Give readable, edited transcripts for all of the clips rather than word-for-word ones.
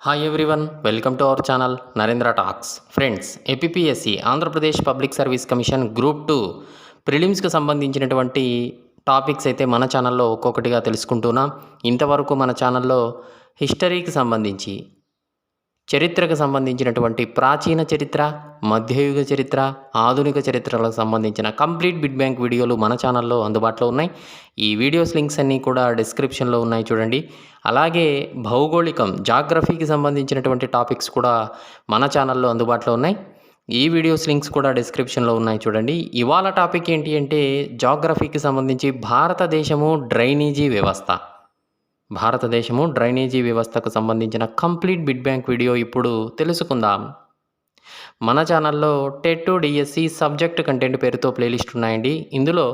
Hi everyone, welcome to our channel Narendra talks. Friends, APSC Andhra Pradesh public service commission group 2 ప్రిలిమ్స్కి సంబంధించినటువంటి topics అయితే మన ఛానల్లో ఒక్కొక్కటిగా తెలుసుకుంటున్నాం. ఇంతవరకు మన ఛానల్లో హిస్టరీకి సంబంధించి, చరిత్రకు సంబంధించినటువంటి ప్రాచీన చరిత్ర, మధ్యయుగ చరిత్ర, ఆధునిక చరిత్రలకు సంబంధించిన కంప్లీట్ బిట్ బ్యాంక్ వీడియోలు మన ఛానల్లో అందుబాటులో ఉన్నాయి. ఈ వీడియోస్ లింక్స్ అన్నీ కూడా డిస్క్రిప్షన్లో ఉన్నాయి, చూడండి. అలాగే భౌగోళికం, జాగ్రఫీకి సంబంధించినటువంటి టాపిక్స్ కూడా మన ఛానల్లో అందుబాటులో ఉన్నాయి. ఈ వీడియోస్ లింక్స్ కూడా డిస్క్రిప్షన్లో ఉన్నాయి, చూడండి. ఇవాళ టాపిక్ ఏంటి అంటే జాగ్రఫీకి సంబంధించి భారతదేశము డ్రైనేజీ వ్యవస్థకు సంబంధించిన కంప్లీట్ బిట్ బ్యాంక్ వీడియో ఇప్పుడు తెలుసుకుందాం. మన ఛానల్లో TET to DSC subject content పేరుతో ప్లేలిస్ట్ ఉన్నాయండి. ఇందులో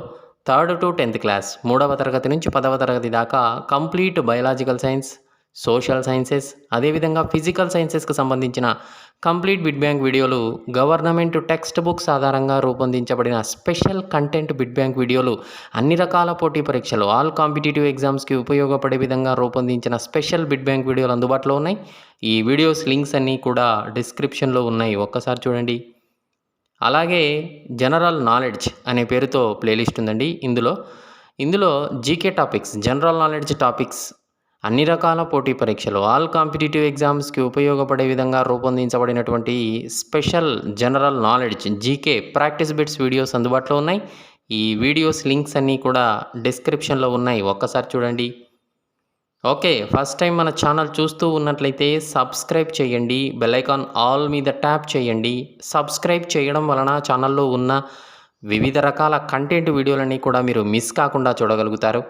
3rd to 10th క్లాస్, 3వ తరగతి నుంచి 10వ తరగతి దాకా complete biological science, social sciences, అదేవిధంగా ఫిజికల్ సైన్సెస్కి సంబంధించిన కంప్లీట్ బిట్ బ్యాంక్ వీడియోలు, గవర్నమెంట్ టెక్స్ట్ బుక్స్ ఆధారంగా రూపొందించబడిన స్పెషల్ కంటెంట్ బిట్ బ్యాంక్ వీడియోలు, అన్ని రకాల పోటీ పరీక్షలు, ఆల్ కాంపిటేటివ్ ఎగ్జామ్స్కి ఉపయోగపడే విధంగా రూపొందించిన స్పెషల్ బిట్ బ్యాంక్ వీడియోలు అందుబాటులో ఉన్నాయి. ఈ వీడియోస్ లింక్స్ అన్నీ కూడా డిస్క్రిప్షన్లో ఉన్నాయి, ఒక్కసారి చూడండి. అలాగే జనరల్ నాలెడ్జ్ అనే పేరుతో ప్లేలిస్ట్ ఉందండి. ఇందులో GK topics, general knowledge topics, అన్ని రకాల పోటీ పరీక్షలు, ఆల్ కాంపిటేటివ్ ఎగ్జామ్స్కి ఉపయోగపడే విధంగా రూపొందించబడినటువంటి special general knowledge GK practice bits videos అందుబాటులో ఉన్నాయి. ఈ వీడియోస్ లింక్స్ అన్నీ కూడా డిస్క్రిప్షన్లో ఉన్నాయి, ఒక్కసారి చూడండి. ఓకే, ఫస్ట్ టైం మన ఛానల్ చూస్తూ ఉన్నట్లయితే సబ్స్క్రైబ్ చేయండి, బెల్ ఐకాన్ ఆల్ మీద ట్యాప్ చేయండి. సబ్స్క్రైబ్ చేయడం వలన ఛానల్లో ఉన్న వివిధ రకాల కంటెంట్ వీడియోలన్నీ కూడా మీరు మిస్ కాకుండా చూడగలుగుతారు.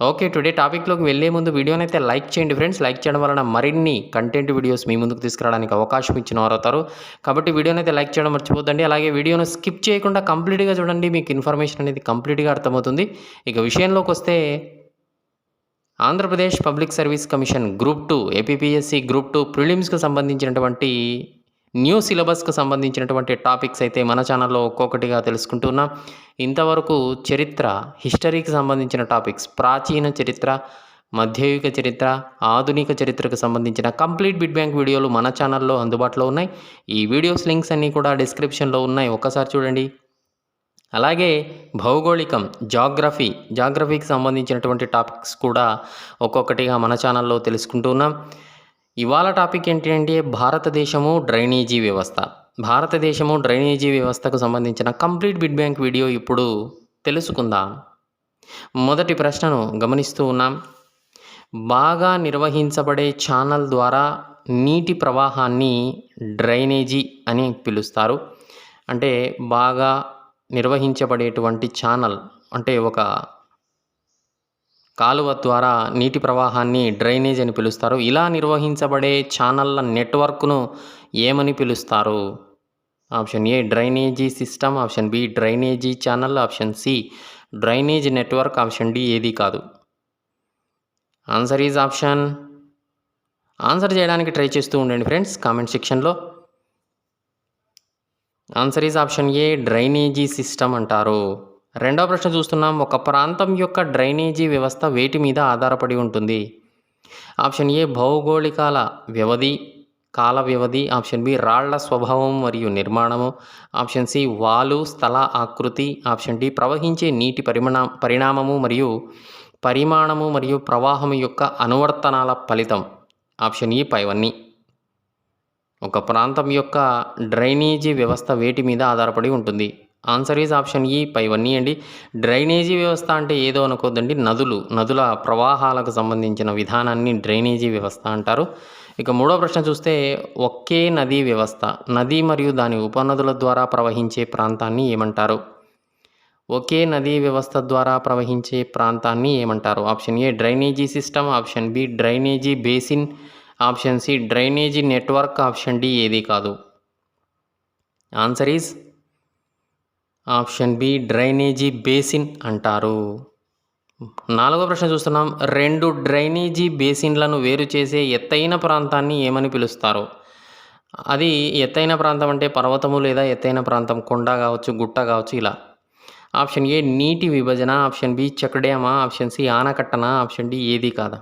ఓకే, టుడే టాపిక్లోకి వెళ్ళే ముందు వీడియోనైతే లైక్ చేయండి ఫ్రెండ్స్. లైక్ చేయడం వలన మరిన్ని కంటెంట్ వీడియోస్ మీ ముందుకు తీసుకురావడానికి అవకాశం ఇచ్చిన వారు అవుతారు. కాబట్టి వీడియోనైతే లైక్ చేయడం మర్చిపోద్దండి. అలాగే వీడియోను స్కిప్ చేయకుండా కంప్లీట్గా చూడండి, మీకు ఇన్ఫర్మేషన్ అనేది కంప్లీట్గా అర్థమవుతుంది. ఇక విషయంలోకి వస్తే, Andhra Pradesh public service commission group 2 APSC group 2 ప్రిలిమ్స్కి సంబంధించినటువంటి న్యూ సిలబస్కి సంబంధించినటువంటి టాపిక్స్ అయితే మన ఛానల్లో ఒక్కొక్కటిగా తెలుసుకుంటున్నాం. ఇంతవరకు హిస్టరీకి సంబంధించిన టాపిక్స్, ప్రాచీన చరిత్ర, మధ్యయుగ చరిత్ర, ఆధునిక చరిత్రకు సంబంధించిన కంప్లీట్ బిట్ బ్యాంక్ వీడియోలు మన ఛానల్లో అందుబాటులో ఉన్నాయి. ఈ వీడియోస్ లింక్స్ అన్నీ కూడా డిస్క్రిప్షన్లో ఉన్నాయి, ఒక్కసారి చూడండి. అలాగే భౌగోళికం, జాగ్రఫీకి సంబంధించినటువంటి టాపిక్స్ కూడా ఒక్కొక్కటిగా మన ఛానల్లో తెలుసుకుంటున్నాం. ఇవాళ టాపిక్ ఏంటి అంటే భారతదేశము డ్రైనేజీ వ్యవస్థకు సంబంధించిన కంప్లీట్ బిట్ బ్యాంక్ వీడియో ఇప్పుడు తెలుసుకుందాం. మొదటి ప్రశ్నను గమనిస్తూ ఉన్నాం. బాగా నిర్వహించబడే ఛానల్ ద్వారా నీటి ప్రవాహాన్ని డ్రైనేజీ అని పిలుస్తారు. అంటే బాగా నిర్వహించబడేటువంటి ఛానల్, అంటే ఒక కాలువ ద్వారా నీటి ప్రవాహాన్ని డ్రైనేజ్ అని పిలుస్తారు. ఇలా నిర్వహించబడే ఛానళ్ళ నెట్వర్క్ను ఏమని పిలుస్తారు? Option A drainage system, option B drainage channel, option C drainage network, option D ఏది కాదు. ఆన్సర్ చేయడానికి ట్రై చేస్తూ ఉండండి ఫ్రెండ్స్ కామెంట్ సెక్షన్లో. Answer is option A drainage system అంటారు. రెండవ ప్రశ్న చూస్తున్నాం. ఒక ప్రాంతం యొక్క డ్రైనేజీ వ్యవస్థ వేటి మీద ఆధారపడి ఉంటుంది? ఆప్షన్ ఏ భౌగోళికాల కాల వ్యవధి, ఆప్షన్ బి రాళ్ల స్వభావం మరియు నిర్మాణము, ఆప్షన్ సి వాలు స్థల ఆకృతి, ఆప్షన్ డి ప్రవహించే నీటి పరిమాణము మరియు ప్రవాహం యొక్క అనువర్తనాల ఫలితం, ఆప్షన్ ఈ పైవన్నీ. ఒక ప్రాంతం యొక్క డ్రైనేజీ వ్యవస్థ వేటి మీద ఆధారపడి ఉంటుంది? ఆన్సర్ ఈజ్ ఆప్షన్ ఈ పైవన్నీ అండి. డ్రైనేజీ వ్యవస్థ అంటే ఏదో అనుకోద్దండి, నదుల ప్రవాహాలకు సంబంధించిన విధానాన్ని డ్రైనేజీ వ్యవస్థ అంటారు. ఇక మూడో ప్రశ్న చూస్తే, ఒకే నదీ వ్యవస్థ, నది మరియు దాని ఉపనదుల ద్వారా ప్రవహించే ప్రాంతాన్ని ఏమంటారు? ఒకే నదీ వ్యవస్థ ద్వారా ప్రవహించే ప్రాంతాన్ని ఏమంటారు? Option A drainage system, option B drainage basin, option C drainage network, option D ఏది కాదు. Answer is option B drainage basin అంటారు. నాలుగో ప్రశ్న చూస్తున్నాం. రెండు డ్రైనేజీ బేసిన్లను వేరు చేసే ఎత్తైన ప్రాంతాన్ని ఏమని పిలుస్తారు? అది ఎత్తైన ప్రాంతం అంటే పర్వతము లేదా ఎత్తైన ప్రాంతం, కొండ కావచ్చు, గుట్ట కావచ్చు, ఇలా. ఆప్షన్ ఏ నీటి విభజన, ఆప్షన్ బి చెక్ డ్యామా, ఆప్షన్ సి ఆనకట్టన, ఆప్షన్ డి ఏది కాదా.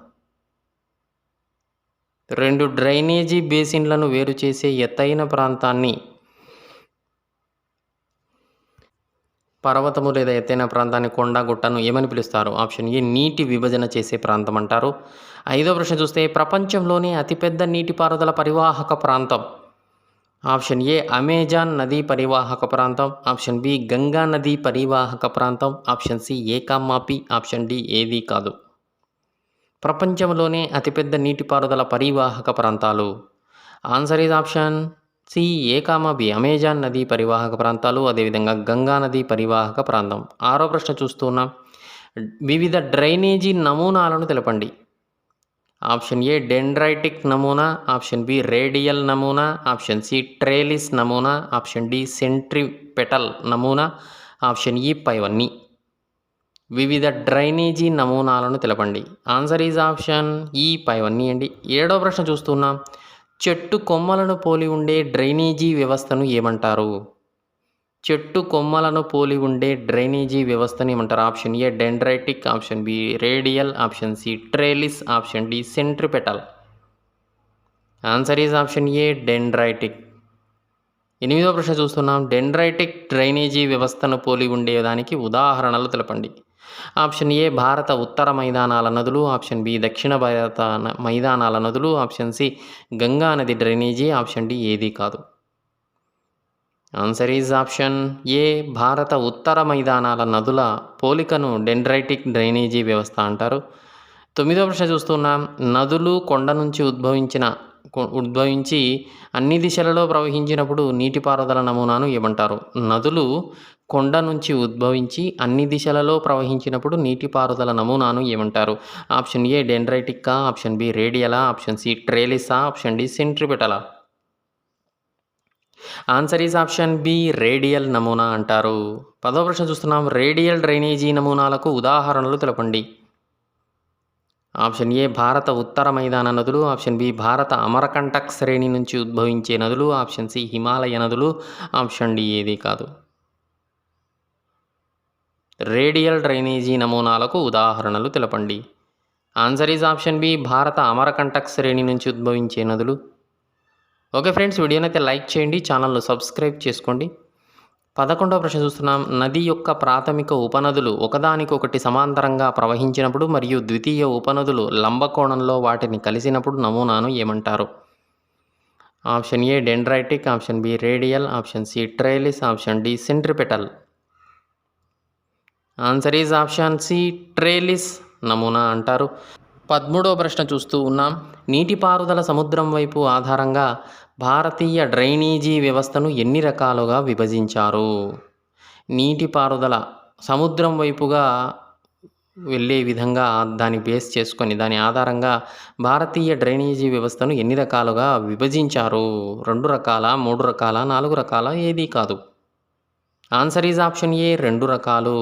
రెండు డ్రైనేజీ బేసిన్లను వేరు చేసే ఎత్తైన ప్రాంతాన్ని పర్వతము లేదా ఎత్తైన ప్రాంతాన్ని కొండ గుట్టను ఏమని పిలుస్తారు? ఆప్షన్ ఏ నీటి విభజన చేసే ప్రాంతం అంటారు. 5వ ప్రశ్న చూస్తే ప్రపంచంలోనే అతిపెద్ద నీటిపారుదల పరివాహక ప్రాంతం. ఆప్షన్ ఏ అమెజాన్ నదీ పరివాహక ప్రాంతం, ఆప్షన్ బి గంగా నదీ పరివాహక ప్రాంతం, option C A comma B, option D ఏది కాదు. ప్రపంచంలోనే అతిపెద్ద నీటిపారుదల పరివాహక ప్రాంతాలు. Answer is option C A comma B Amazon నదీ పరివాహక ప్రాంతాలు, అదేవిధంగా గంగా నదీ పరివాహక ప్రాంతం. 6వ ప్రశ్న చూస్తున్నాం. వివిధ డ్రైనేజీ నమూనాలను తెలపండి. ఆప్షన్ ఏ డెండ్రైటిక్ నమూనా, ఆప్షన్ బి రేడియల్ నమూనా, ఆప్షన్ సి ట్రేలిస్ నమూనా, ఆప్షన్ డి సెంట్రిపెటల్ నమూనా, ఆప్షన్ ఈ పైవన్నీ. వివిధ డ్రైనేజీ నమూనాలను తెలపండి. ఆన్సర్ ఈజ్ ఆప్షన్ ఈ పైవన్నీ అండి. 7వ ప్రశ్న చూస్తున్నాం. చెట్టు కొమ్మలను పోలి ఉండే డ్రైనేజీ వ్యవస్థను ఏమంటారు? చెట్టు కొమ్మలను పోలి ఉండే డ్రైనేజీ వ్యవస్థను ఏమంటారు? Option A dendritic, option B radial, option C trellis, option D centripetal. Answer is option A dendritic. 8వ ప్రశ్న చూస్తున్నాం. డెండ్రైటిక్ డ్రైనేజీ వ్యవస్థను పోలి ఉండేదానికి ఉదాహరణలు తెలపండి. ఆప్షన్ ఏ భారత ఉత్తర మైదానాల నదులు, ఆప్షన్ బి దక్షిణ భారత మైదానాల నదులు, ఆప్షన్ సి గంగా నది డ్రైనేజీ, ఆప్షన్ డి ఏది కాదు. ఆన్సర్ ఈజ్ ఆప్షన్ ఏ భారత ఉత్తర మైదానాల నదుల పోలికను డెండ్రైటిక్ డ్రైనేజీ వ్యవస్థ అంటారు. 9వ ప్రశ్న చూస్తున్నాం. నదులు కొండ నుంచి ఉద్భవించి అన్ని దిశలలో ప్రవహించినప్పుడు నీటిపారుదల నమూనాను ఏమంటారు? నదులు కొండ నుంచి ఉద్భవించి అన్ని దిశలలో ప్రవహించినప్పుడు నీటిపారుదల నమూనాను ఏమంటారు? ఆప్షన్ ఏ డెండ్రైటిక్కా, ఆప్షన్ బి రేడియలా, ఆప్షన్ సి ట్రేలిసా, ఆప్షన్ డి సెంట్రిపెటలా. Answer is option B radial నమూనా అంటారు. 10వ ప్రశ్న చూస్తున్నాం. రేడియల్ డ్రైనేజీ నమూనాలకు ఉదాహరణలు తెలపండి. ఆప్షన్ ఏ భారత ఉత్తర మైదాన నదులు, ఆప్షన్ బి భారత అమరకంటక్ శ్రేణి నుంచి ఉద్భవించే నదులు, ఆప్షన్ సి హిమాలయ నదులు, ఆప్షన్ డి ఏది కాదు. రేడియల్ డ్రైనేజీ నమూనాలకు ఉదాహరణలు తెలపండి. ఆన్సర్ ఈజ్ ఆప్షన్ బి భారత అమరకంటక్ శ్రేణి నుంచి ఉద్భవించే నదులు. ఓకే ఫ్రెండ్స్, వీడియోనైతే లైక్ చేయండి, ఛానల్ను సబ్స్క్రైబ్ చేసుకోండి. 11వ ప్రశ్న చూస్తున్నాం. నది యొక్క ప్రాథమిక ఉపనదులు ఒకదానికొకటి సమాంతరంగా ప్రవహించినప్పుడు మరియు ద్వితీయ ఉపనదులు లంబకోణంలో వాటిని కలిసినప్పుడు నమూనాను ఏమంటారు? Option A dendritic, option B radial, option C trellis, option D centripetal. Answer is option C trellis నమూనా అంటారు. 13వ ప్రశ్న చూస్తూ ఉన్నాం. నీటిపారుదల సముద్రం వైపు ఆధారంగా భారతీయ డ్రైనేజీ వ్యవస్థను ఎన్ని రకాలుగా విభజించారు? నీటిపారుదల సముద్రం వైపుగా వెళ్ళే విధంగా దాన్ని బేస్ చేసుకొని దాని ఆధారంగా భారతీయ డ్రైనేజీ వ్యవస్థను ఎన్ని రకాలుగా విభజించారు? 2 రకాల, 3 రకాల, 4 రకాల, ఏది కాదు. ఆన్సర్ ఈజ్ ఆప్షన్ ఏ 2 రకాలు.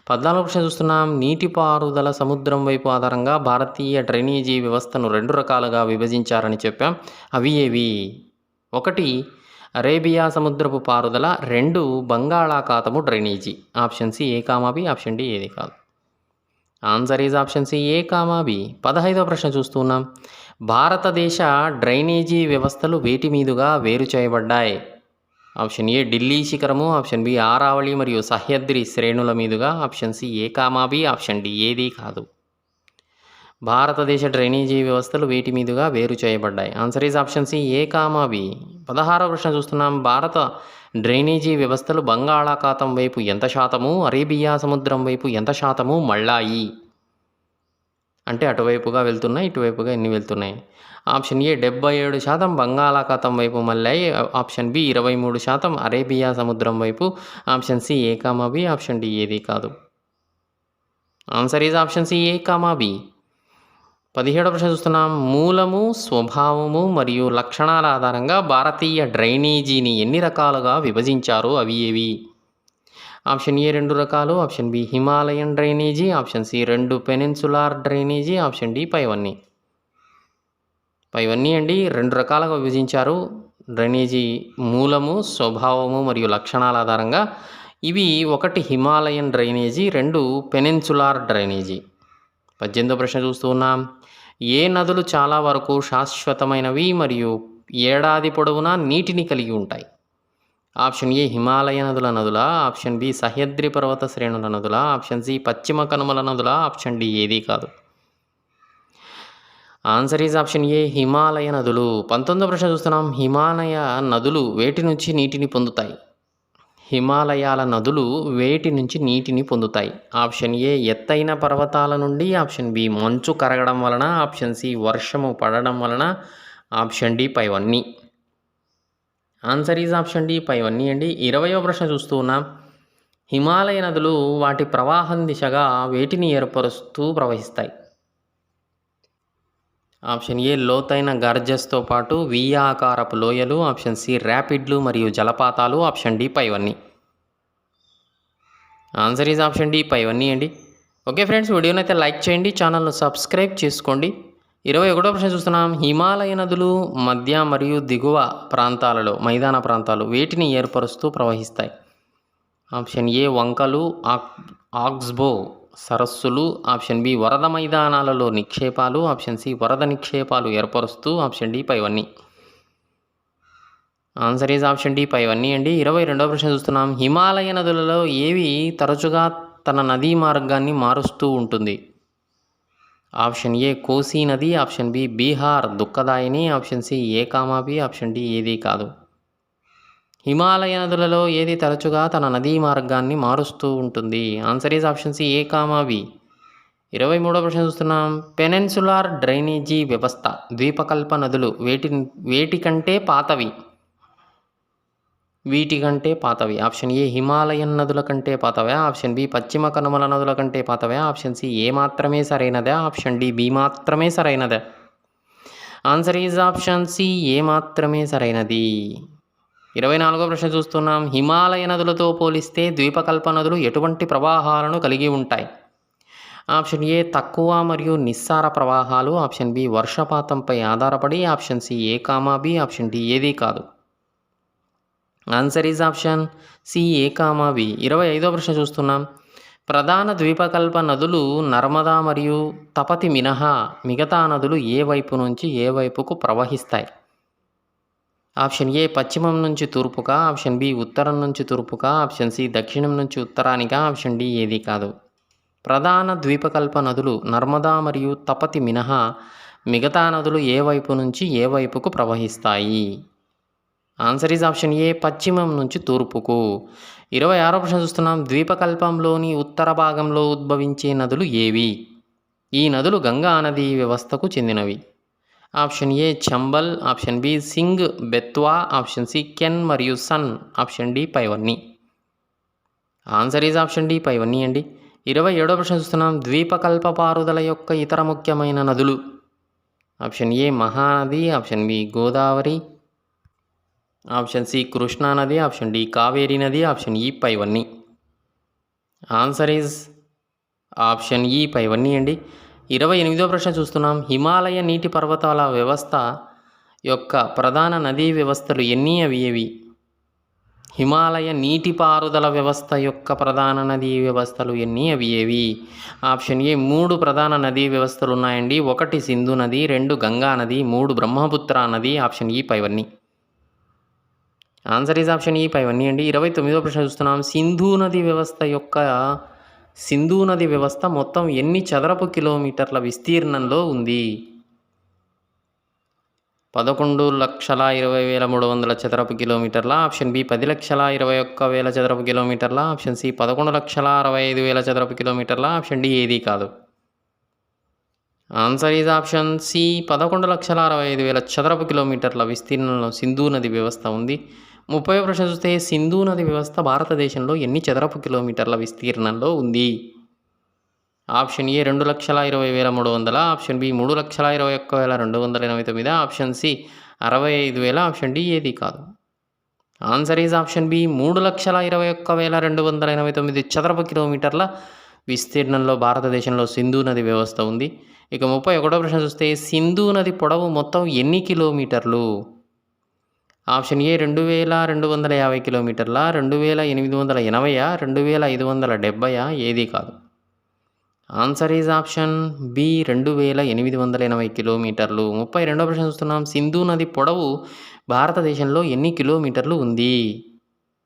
14వ ప్రశ్న చూస్తున్నాం. నీటిపారుదల సముద్రం వైపు ఆధారంగా భారతీయ డ్రైనేజీ వ్యవస్థను 2 రకాలుగా విభజించారని చెప్పాం. అవి ఏవి? 1 అరేబియా సముద్రపు పారుదల, 2 బంగాళాఖాతము drainage. Option C A comma B, option D ఏది కాదు. Answer is option C A comma B. 15వ ప్రశ్న చూస్తున్నాం. భారతదేశ డ్రైనేజీ వ్యవస్థలు వేటి మీదుగా వేరు చేయబడ్డాయి? ఆప్షన్ ఏ ఢిల్లీ శిఖరము, ఆప్షన్ బి ఆరావళి మరియు సహ్యాద్రి శ్రేణుల మీదుగా, option C A comma B, option D ఏది కాదు. భారతదేశ డ్రైనేజీ వ్యవస్థలు వేటి మీదుగా వేరు చేయబడ్డాయి? Answer is option C A comma B. 16వ ప్రశ్న చూస్తున్నాం. భారత డ్రైనేజీ వ్యవస్థలు బంగాళాఖాతం వైపు ఎంత శాతము, అరేబియా సముద్రం వైపు ఎంత శాతము మళ్ళాయి? అంటే అటువైపుగా వెళ్తున్నాయి, ఇటువైపుగా ఎన్ని వెళ్తున్నాయి? ఆప్షన్ ఏ 77% బంగాళాఖాతం వైపు మళ్ళాయి, ఆప్షన్ బి 23% అరేబియా సముద్రం వైపు, option C A comma B, option D ఏది కాదు. Answer is option C A comma B. 17వ ప్రశ్న చూస్తున్నాం. మూలము, స్వభావము మరియు లక్షణాల ఆధారంగా భారతీయ డ్రైనేజీని ఎన్ని రకాలుగా విభజించారు? అవి ఏవి? ఆప్షన్ ఏ 2 రకాలు, option B Himalayan drainage, option C 2 peninsular drainage, option D పైవన్నీ. పైవన్నీ అండి 2 రకాలుగా విభజించారు డ్రైనేజీ మూలము, స్వభావము మరియు లక్షణాల ఆధారంగా. ఇవి 1 హిమాలయన్ డ్రైనేజీ, 2 పెనిన్సులార్ డ్రైనేజీ. 18వ ప్రశ్న చూస్తూ ఉన్నాం. ఏ నదులు చాలా వరకు శాశ్వతమైనవి మరియు ఏడాది పొడవునా నీటిని కలిగి ఉంటాయి? ఆప్షన్ ఏ హిమాలయ నదులా? ఆప్షన్ బి సహ్యాద్రి పర్వత శ్రేణుల నదులా? ఆప్షన్ సి పశ్చిమ కనుమల నదులా? ఆప్షన్ డి ఏది కాదు. Answer is option A Himalaya నదులు. 19వ ప్రశ్న చూస్తున్నాం. హిమాలయ నదులు వేటి నుంచి నీటిని పొందుతాయి? హిమాలయాల నదులు వేటి నుంచి నీటిని పొందుతాయి? ఆప్షన్ ఏ ఎత్తైన పర్వతాల నుండి, ఆప్షన్ బి మంచు కరగడం వలన, ఆప్షన్ సి వర్షము పడడం వలన, ఆప్షన్ డి పైవన్నీ. ఆన్సర్ ఈజ్ ఆప్షన్ డి పైవన్నీ అండి. 20వ ప్రశ్న చూస్తూ ఉన్నాం. హిమాలయ నదులు వాటి ప్రవాహం దిశగా వేటిని ఏర్పరుస్తూ ప్రవహిస్తాయి? ఆప్షన్ ఏ లోతైన గర్జెస్తో పాటు వి ఆకారపు లోయలు, ఆప్షన్ సి ర్యాపిడ్లు మరియు జలపాతాలు, ఆప్షన్ డి పైవన్నీ. ఆన్సర్ ఈజ్ ఆప్షన్ డి పైవన్నీ అండి. ఓకే ఫ్రెండ్స్, వీడియోని అయితే లైక్ చేయండి, ఛానల్ను సబ్స్క్రైబ్ చేసుకోండి. 21వ ప్రశ్న చూస్తున్నాం. హిమాలయ నదులు మధ్య మరియు దిగువ ప్రాంతాలలో మైదాన ప్రాంతాలు వేటిని ఏర్పరుస్తూ ప్రవహిస్తాయి? ఆప్షన్ ఏ వంకలు, ఆక్స్బో సరస్సులు, ఆప్షన్ బి వరద మైదానాలలో నిక్షేపాలు, ఆప్షన్ సి వరద నిక్షేపాలు ఏర్పరుస్తూ, ఆప్షన్ డి పైవన్నీ. ఆన్సర్ ఈజ్ ఆప్షన్ డి పైవన్నీ అండి. 22వ ప్రశ్న చూస్తున్నాం. హిమాలయ నదులలో ఏవి తరచుగా తన నదీ మార్గాన్ని మారుస్తూ ఉంటుంది? ఆప్షన్ ఏ కోసీ నది, ఆప్షన్ బి బీహార్ దుఃఖదాయిని, option C A comma B, option D ఏది కాదు. హిమాలయ నదులలో ఏది తరచుగా తన నదీ మార్గాన్ని మారుస్తూ ఉంటుంది? Answer is option C A comma B. 23వ ప్రశ్న చూస్తున్నాం. పెనిన్సులార్ డ్రైనేజీ వ్యవస్థ ద్వీపకల్ప నదులు వీటికంటే పాతవి. ఆప్షన్ ఏ హిమాలయన్ నదుల కంటే పాతవా? ఆప్షన్ బి పశ్చిమ కనుమల నదుల కంటే పాతవా? ఆప్షన్ సి ఏ మాత్రమే సరైనదా? ఆప్షన్ డి బి మాత్రమే సరైనదా? ఆన్సర్ ఈజ్ ఆప్షన్ సి ఏ మాత్రమే సరైనది. 24వ ప్రశ్న చూస్తున్నాం. హిమాలయ నదులతో పోలిస్తే ద్వీపకల్ప నదులు ఎటువంటి ప్రవాహాలను కలిగి ఉంటాయి? ఆప్షన్ ఏ తక్కువ మరియు నిస్సార ప్రవాహాలు, ఆప్షన్ బి వర్షపాతంపై ఆధారపడి, option C A comma B, option D ఏది కాదు. Answer is option C A comma B. 25వ ప్రశ్న చూస్తున్నాం. ప్రధాన ద్వీపకల్ప నదులు నర్మదా మరియు తపతి మినహా మిగతా నదులు ఏ వైపు నుంచి ఏ వైపుకు ప్రవహిస్తాయి? ఆప్షన్ ఏ పశ్చిమం నుంచి తూర్పుగా, ఆప్షన్ బి ఉత్తరం నుంచి తూర్పుగా, ఆప్షన్ సి దక్షిణం నుంచి ఉత్తరానిగా, ఆప్షన్ డి ఏది కాదు. ప్రధాన ద్వీపకల్ప నదులు నర్మదా మరియు తపతి మినహా మిగతా నదులు ఏ వైపు నుంచి ఏ వైపుకు ప్రవహిస్తాయి? ఆన్సర్ ఈజ్ ఆప్షన్ ఏ పశ్చిమం నుంచి తూర్పుకు. 26వ ప్రశ్న చూస్తున్నాం. ద్వీపకల్పంలోని ఉత్తర భాగంలో ఉద్భవించే నదులు ఏవి? ఈ నదులు గంగా నదీ వ్యవస్థకు చెందినవి. Option A Chambal, option B సింగ్ బెత్వా, ఆప్షన్ సి కెన్ మరియు సన్, ఆప్షన్ డి పైవన్నీ. ఆన్సర్ ఈజ్ ఆప్షన్ డి పైవన్నీ అండి. 27వ ప్రశ్న చూస్తున్నాం. ద్వీపకల్ప పారుదల యొక్క ఇతర ముఖ్యమైన నదులు. Option A Mahanadi, option B Godavari, option C కృష్ణానది, ఆప్షన్ డి కావేరీ నది, ఆప్షన్ ఈ పైవన్నీ. ఆన్సర్ ఈజ్ ఆప్షన్ ఈ పైవన్నీ అండి. 28వ ప్రశ్న చూస్తున్నాం. హిమాలయ నీటి పర్వతాల వ్యవస్థ యొక్క ప్రధాన నదీ వ్యవస్థలు ఎన్ని? అవి ఏవి? హిమాలయ నీటిపారుదల వ్యవస్థ యొక్క ప్రధాన నదీ వ్యవస్థలు ఎన్ని? అవి ఏవి? ఆప్షన్ ఏ 3 ప్రధాన నదీ వ్యవస్థలు ఉన్నాయండి. 1 సింధు నది, 2 గంగా నది, 3 బ్రహ్మపుత్ర నది, ఆప్షన్ ఈ పైవన్నీ. ఆన్సర్ ఈజ్ ఆప్షన్ ఈ పైవన్నీ అండి. 29వ ప్రశ్న చూస్తున్నాం. సింధు నది వ్యవస్థ మొత్తం ఎన్ని చదరపు కిలోమీటర్ల విస్తీర్ణంలో ఉంది? 11,20,300 చదరపు కిలోమీటర్ల, ఆప్షన్ బి 10,21,000 చదరపు కిలోమీటర్ల, ఆప్షన్ సి 11,65,000 చదరపు కిలోమీటర్ల, ఆప్షన్ డి ఏది కాదు. ఆన్సర్ ఈజ్ ఆప్షన్ సి 11,65,000 చదరపు కిలోమీటర్ల విస్తీర్ణంలో సింధు నది వ్యవస్థ ఉంది. 30వ ప్రశ్న చూస్తే సింధు నది వ్యవస్థ భారతదేశంలో ఎన్ని చదరపు కిలోమీటర్ల విస్తీర్ణంలో ఉంది? Option A 2,20,300, option B 3,21,289, option C 65,000, option D ఏది కాదు. ఆన్సర్ ఈజ్ ఆప్షన్ బి 3,21,289 చదరపు కిలోమీటర్ల విస్తీర్ణంలో భారతదేశంలో సింధు నది వ్యవస్థ ఉంది. ఇక 31వ ప్రశ్న చూస్తే సింధు నది పొడవు మొత్తం ఎన్ని కిలోమీటర్లు? ఆప్షన్ ఏ 2,250 కిలోమీటర్ల, 2,880, 2,570, ఏది కాదు. ఆన్సర్ ఈజ్ ఆప్షన్ బి 2880 కిలోమీటర్లు. 32వ ప్రశ్న చూస్తున్నాం. సింధు నది పొడవు భారతదేశంలో ఎన్ని కిలోమీటర్లు ఉంది?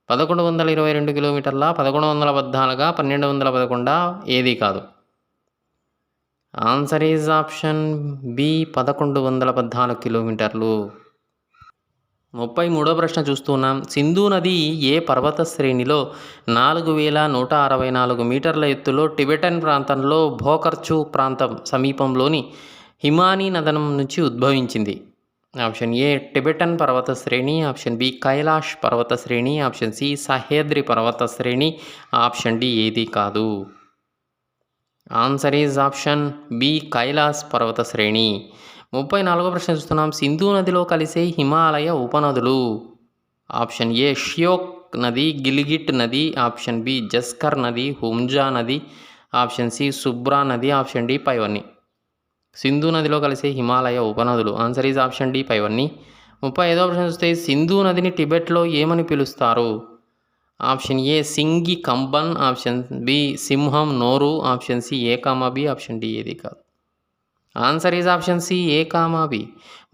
1122 కిలోమీటర్ల, 1114, 1211 ఏది కాదు? ఆన్సర్ ఈజ్ ఆప్షన్ బి 1114 కిలోమీటర్లు. 33వ ప్రశ్న చూస్తున్నాం. సింధు నది ఏ పర్వత శ్రేణిలో 4164 మీటర్ల ఎత్తులో టిబెటన్ ప్రాంతంలో భోకర్చు ప్రాంతం సమీపంలోని హిమానీ నదనం నుంచి ఉద్భవించింది? ఆప్షన్ ఏ టిబెటన్ పర్వత శ్రేణి, ఆప్షన్ బి కైలాష్ పర్వత శ్రేణి, ఆప్షన్ సి సహ్యాద్రి పర్వత శ్రేణి, ఆప్షన్ డి ఏది కాదు? Answer is option B Kailash పర్వత శ్రేణి. 34వ ప్రశ్న చూస్తున్నాం. సింధు నదిలో కలిసే హిమాలయ ఉపనదులు? ఆప్షన్ ఏ ష్యోక్ నది, గిల్గిట్ నది, ఆప్షన్ బి జస్కర్ నది, హుంజా నది, ఆప్షన్ సి సుబ్రా నది, ఆప్షన్ డి పైవన్నీ. సింధు నదిలో కలిసే హిమాలయ ఉపనదులు. ఆన్సర్ ఈజ్ ఆప్షన్ డి పైవన్నీ. 35వ ప్రశ్న చూస్తే సింధు నదిని టిబెట్లో ఏమని పిలుస్తారు? Option A Singi Kamban, option B సింహం నోరు, option C A comma B, option D ఏది కాదు? Answer is option C A comma B.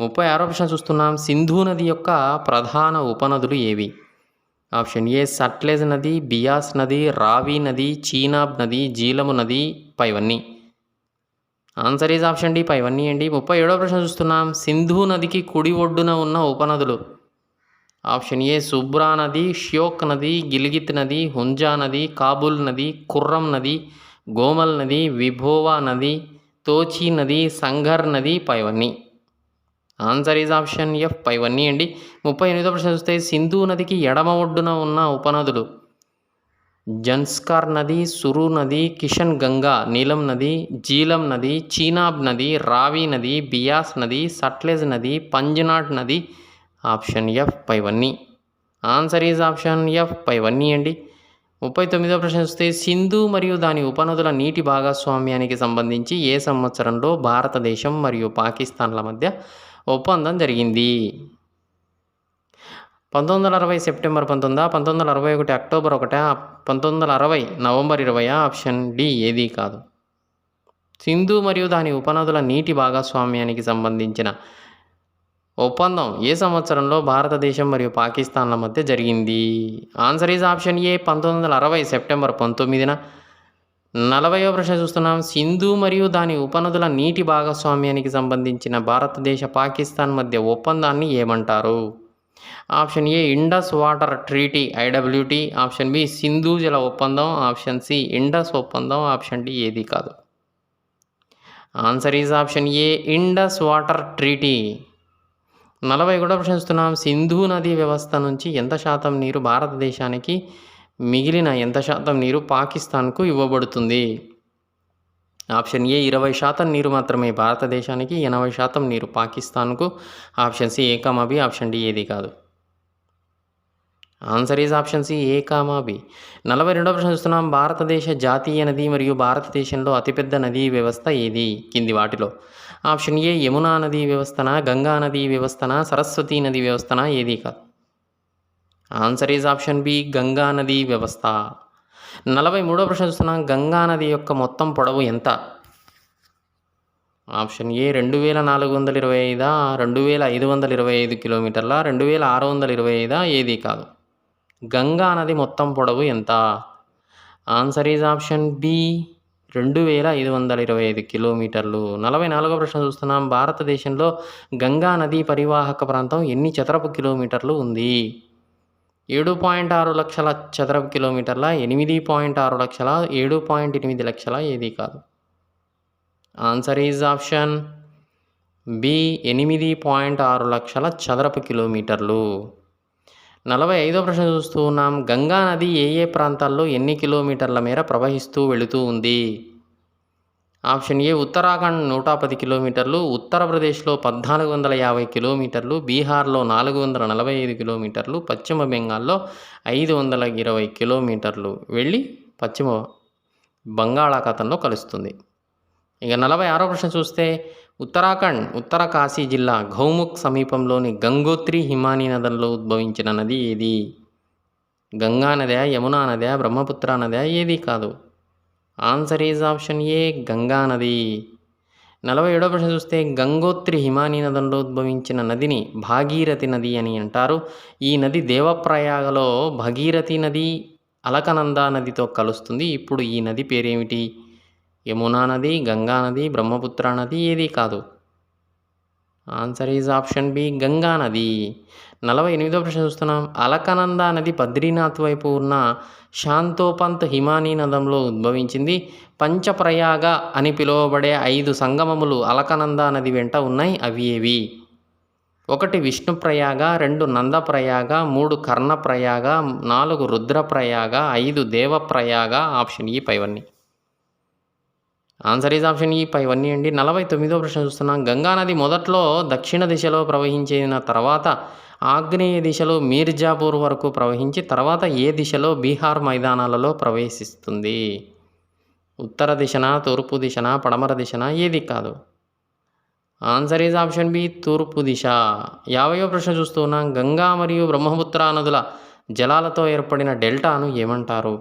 36వ ప్రశ్న చూస్తున్నాం. సింధు నది యొక్క ప్రధాన ఉపనదులు ఏవి? ఆప్షన్ ఏ సట్లెజ్ నది, బియాస్ నది, రావి నది, చీనాబ్ నది, జీలము నది, పైవన్నీ. ఆన్సర్ ఈజ్ ఆప్షన్ డి పైవన్నీ అండి. 37వ ప్రశ్న చూస్తున్నాం. సింధు నదికి కుడి ఒడ్డున ఉన్న ఉపనదులు? ఆప్షన్ ఏ సుబ్రా నది, ష్యోక్ నది, గిల్గిత్ నది, హుంజా నది, కాబుల్ నది, ఖుర్రం నది, గోమల్ నది, విభోవా నది, తోచి నది, సంఘర్ నది, పైవన్నీ. ఆన్సర్ ఈజ్ ఆప్షన్ ఎఫ్ పైవన్నీ అండి. 38వ ప్రశ్న చూస్తే సింధు నదికి ఎడమ ఒడ్డున ఉన్న ఉపనదులు? జన్స్కార్ నది, సురు నది, కిషన్ గంగా, నీలం నది, జీలం నది, చీనాబ్ నది, రావి నది, బియాస్ నది, సట్లెజ్ నది, పంజనాట్ నది, ఆప్షన్ ఎఫ్ పైవన్నీ. ఆన్సర్ ఈజ్ ఆప్షన్ ఎఫ్ పైవన్నీ అండి. 39వ ప్రశ్న చూస్తే సింధు మరియు దాని ఉపనదుల నీటి భాగస్వామ్యానికి సంబంధించి ఏ సంవత్సరంలో భారతదేశం మరియు పాకిస్తాన్ల మధ్య ఒప్పందం జరిగింది? 1960 September 19, 1961 October 1, 1960 November 20, option D ఏది కాదు? సింధు మరియు దాని ఉపనదుల నీటి భాగస్వామ్యానికి సంబంధించిన ఒప్పందం ఏ సంవత్సరంలో భారతదేశం మరియు పాకిస్తాన్ల మధ్య జరిగింది? Answer is option A 1960 September 19న. 40వ ప్రశ్న చూస్తున్నాం. సింధు మరియు దాని ఉపనదుల నీటి భాగస్వామ్యానికి సంబంధించిన భారతదేశ పాకిస్తాన్ మధ్య ఒప్పందాన్ని ఏమంటారు? Option A Indus water treaty IWT, option B Sindhu జల ఒప్పందం, ఆప్షన్ సి ఇండస్ ఒప్పందం, ఆప్షన్ డి ఏది కాదు? Answer is option A Indus water treaty. 41వ ప్రశ్న చూస్తున్నాం. సింధు నదీ వ్యవస్థ నుంచి ఎంత శాతం నీరు భారతదేశానికి, మిగిలిన ఎంత శాతం నీరు పాకిస్తాన్కు ఇవ్వబడుతుంది? ఆప్షన్ ఏ 20% నీరు మాత్రమే భారతదేశానికి, 80% నీరు పాకిస్తాన్కు, option C A comma B, option D ఏది కాదు? Answer is option C A comma B. 42వ ప్రశ్న చూస్తున్నాం. భారతదేశ జాతీయ నది మరియు భారతదేశంలో అతిపెద్ద నదీ వ్యవస్థ ఏది కింది వాటిలో? ఆప్షన్ ఏ యమునా నదీ వ్యవస్థన, గంగా నదీ వ్యవస్థన, సరస్వతి నదీ వ్యవస్థన, ఏది కాదు? Answer is option B Ganga నదీ వ్యవస్థ. 43వ ప్రశ్న చూస్తున్నాం. గంగా నది యొక్క మొత్తం పొడవు ఎంత? ఆప్షన్ ఏ 2425, 2525 కిలోమీటర్ల, 2625, ఏది కాదు? గంగా నది మొత్తం పొడవు ఎంత? ఆన్సర్ ఈజ్ ఆప్షన్ బి 2525 కిలోమీటర్లు. 44వ ప్రశ్న చూస్తున్నాం. భారతదేశంలో గంగా నదీ పరివాహక ప్రాంతం ఎన్ని చదరపు కిలోమీటర్లు ఉంది? 7.6 లక్షల చదరపు కిలోమీటర్ల, 8.6 లక్షల, 7.8 లక్షల, ఏది కాదు? ఆన్సర్ ఈజ్ ఆప్షన్ బి 8.6 లక్షల చదరపు కిలోమీటర్లు. 45వ ప్రశ్న చూస్తూ ఉన్నాం. గంగా నది ఏ ఏ ప్రాంతాల్లో ఎన్ని కిలోమీటర్ల మేర ప్రవహిస్తూ వెళుతూ ఉంది? ఆప్షన్ ఏ ఉత్తరాఖండ్ 110 కిలోమీటర్లు, ఉత్తరప్రదేశ్లో 1450 కిలోమీటర్లు, బీహార్లో 445 కిలోమీటర్లు, పశ్చిమ బెంగాల్లో 520 కిలోమీటర్లు వెళ్ళి పశ్చిమ బంగాళాఖాతంలో కలుస్తుంది. ఇక 46వ ప్రశ్న చూస్తే ఉత్తరాఖండ్ ఉత్తరకాశీ జిల్లా గౌముఖ్ సమీపంలోని గంగోత్రి హిమానీ నదంలో ఉద్భవించిన నది ఏది? గంగా నదా, యమునా నదా, బ్రహ్మపుత్ర నదా, ఏది కాదు? ఆన్సర్ ఈజ్ ఆప్షన్ ఏ గంగా నది. 47వ ప్రశ్న చూస్తే గంగోత్రి హిమానీ నదంలో ఉద్భవించిన నదిని భాగీరథి నది అని అంటారు. ఈ నది దేవప్రయాగలో భగీరథి నది అలకనంద నదితో కలుస్తుంది. ఇప్పుడు ఈ నది పేరేమిటి? యమునా నది, గంగా నది, బ్రహ్మపుత్ర నది, ఏది కాదు. Answer is option B Ganga నది. 48వ ప్రశ్న చూస్తున్నాం. అలకనంద నది బద్రీనాథ్ వైపు ఉన్న శాంతోపంత్ హిమానీ నదంలో ఉద్భవించింది. పంచప్రయాగ అని పిలువబడే 5 సంగమములు అలకనంద నది వెంట ఉన్నాయి. అవి ఏవి? 1 విష్ణుప్రయాగ, 2 నందప్రయాగ, 3 కర్ణప్రయాగ, 4 రుద్రప్రయాగ, 5 దేవప్రయాగ. ఆప్షన్ ఈ పైవన్నీ. ఆన్సర్ ఈజ్ ఆప్షన్ ఈ పైవన్నీ అండి. 49వ ప్రశ్న చూస్తున్నాం. గంగానది మొదట్లో దక్షిణ దిశలో ప్రవహించిన తర్వాత ఆగ్నేయ దిశలో మీర్జాపూర్ వరకు ప్రవహించి తర్వాత ఏ దిశలో బీహార్ మైదానాలలో ప్రవేశిస్తుంది? ఉత్తర దిశన, తూర్పు దిశన, పడమర దిశన, ఏది కాదు. ఆన్సర్ ఈజ్ ఆప్షన్ బి తూర్పు దిశ. 50వ ప్రశ్న చూస్తున్నాం. గంగా మరియు బ్రహ్మపుత్ర నదుల జలాలతో ఏర్పడిన డెల్టాను ఏమంటారు?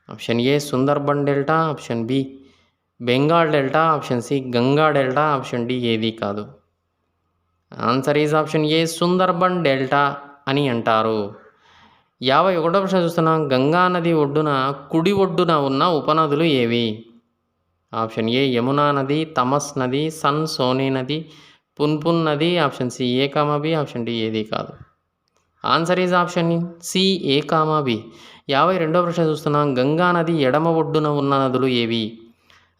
Option A Sundarban delta, option B Bengal delta, option C Ganga delta, option D ఏది కాదు. Answer is option A Sundarban delta అని అంటారు. 51వ ప్రశ్న చూస్తున్నాం. గంగా నది ఒడ్డున కుడి ఒడ్డున ఉన్న ఉపనదులు ఏవి? ఆప్షన్ ఏ యమునా నది, తమస్ నది, సన్ సోనే నది, పున్పున్ నది, option C A comma B, option D ఏది కాదు. Answer is option C A comma B. 52వ ప్రశ్న చూస్తున్నాం. గంగా నది ఎడమ ఒడ్డున ఉన్న నదులు ఏవి?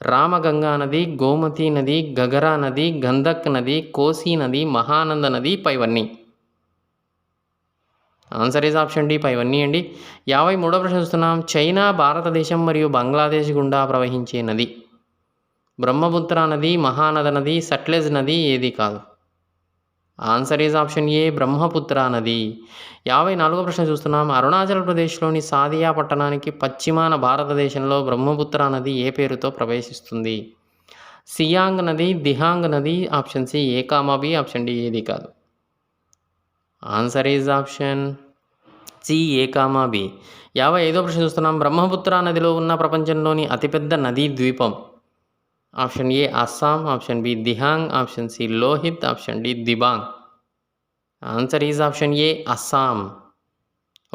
రామగంగా నది, గోమతి నది, గగరా నది, గంధక్ నది, కోసి నది, మహానంద నది, పైవన్నీ. ఆన్సర్ ఈజ్ ఆప్షన్ డి పైవన్నీ అండి. 53వ ప్రశ్న చూస్తున్నాం. చైనా, భారతదేశం మరియు బంగ్లాదేశ్ గుండా ప్రవహించే నది? బ్రహ్మపుత్ర నది, మహానద నది, సట్లెజ్ నది, ఏది కాదు. ఆన్సర్ ఈజ్ ఆప్షన్ ఏ బ్రహ్మపుత్ర నది. 54వ ప్రశ్న చూస్తున్నాం. అరుణాచల్ ప్రదేశ్లోని సాదియా పట్టణానికి పశ్చిమాన భారతదేశంలో బ్రహ్మపుత్ర నది ఏ పేరుతో ప్రవేశిస్తుంది? సియాంగ్ నది, దిహాంగ్ నది, option C A comma B, option D ఏది కాదు. Answer is option C A comma B. 55వ ప్రశ్న చూస్తున్నాం. బ్రహ్మపుత్ర నదిలో ఉన్న ప్రపంచంలోని అతిపెద్ద నదీ ద్వీపం? Option A Assam, option B Dihang, option C Lohit, option D Dibang. Answer is option A Assam.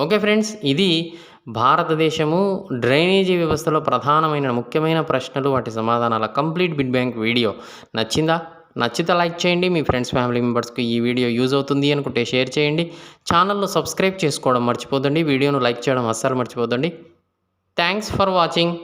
Okay friends, ఇది భారతదేశము డ్రైనేజీ వ్యవస్థలో ప్రధానమైన ముఖ్యమైన ప్రశ్నలు, వాటి సమాధానాల కంప్లీట్ బిడ్ బ్యాంక్ వీడియో నచ్చిందా? నచ్చితే లైక్ చేయండి. మీ ఫ్రెండ్స్, ఫ్యామిలీ మెంబర్స్కి ఈ వీడియో యూజ్ అవుతుంది అనుకుంటే షేర్ చేయండి. ఛానల్ను సబ్స్క్రైబ్ చేసుకోవడం మర్చిపోదండి. వీడియోను లైక్ చేయడం అస్సలు మర్చిపోదండి. Thanks for watching.